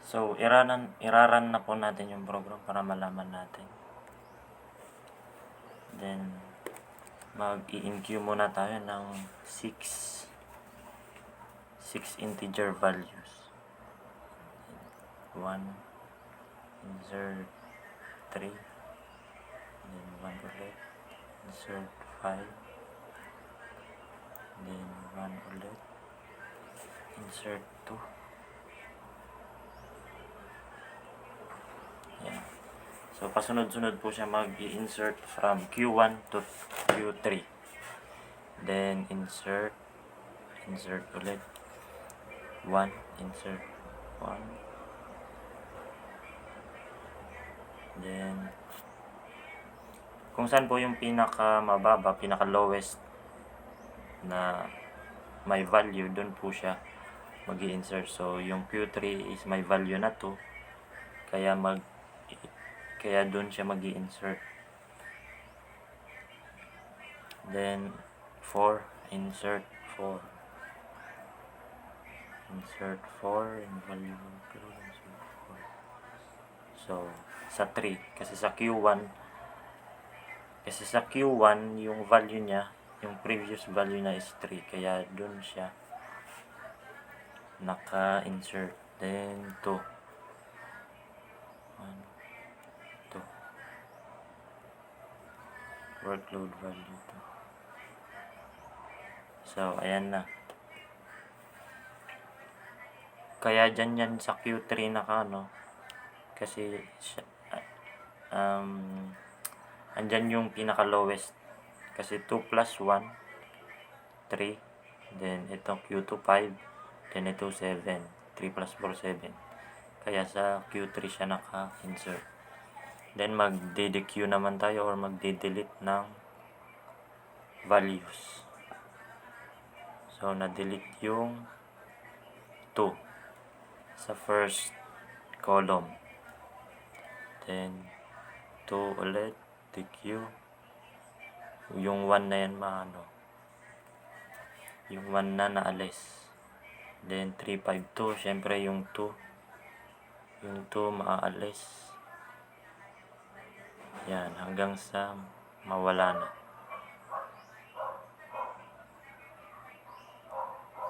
So, iraran na po natin yung program para malaman natin. Then, mag-i-enqueue muna tayo ng 6 integer values. 1, insert 3, then 1 ulit, insert 5, then 1 ulit, insert 2. Yan. So, pasunod-sunod po siya mag-i-insert from Q1 to Q3. Then, insert ulit, 1, insert 1. Then, kung saan po yung pinaka-mababa, pinaka-lowest na may value, dun po siya mag-i-insert. So, yung Q3 is may value na 2. Kaya dun siya mag-i-insert. Then, 4, insert 4. Insert 4 in value. So, sa 3. Kasi sa Q1, yung value niya, yung previous value na is 3. Kaya dun siya naka-insert. Then, 2. 1, 2. Workload value 2. So, ayan na. Kaya dyan yan sa Q3 kasi andyan yung pinaka-lowest. Kasi 2 plus 1, 3. Then, ito Q2, 5. Then, ito 7. 3 plus 4, 7. Kaya sa Q3 siya naka-insert. Then, mag-dedeq naman tayo or magde-delete ng values. So, na-delete yung 2 sa first column. Then, 2 ulit, deq. Yung 1 na yan yung 1 na naalis. Then, 3, 5, 2. Syempre, yung 2 maaalis. Yan, hanggang sa mawala na.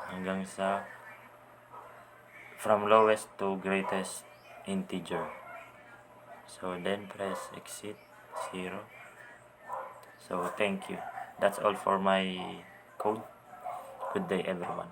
Hanggang sa from lowest to greatest integer. So, then press exit, 0. So, thank you. That's all for my code. Good day, everyone.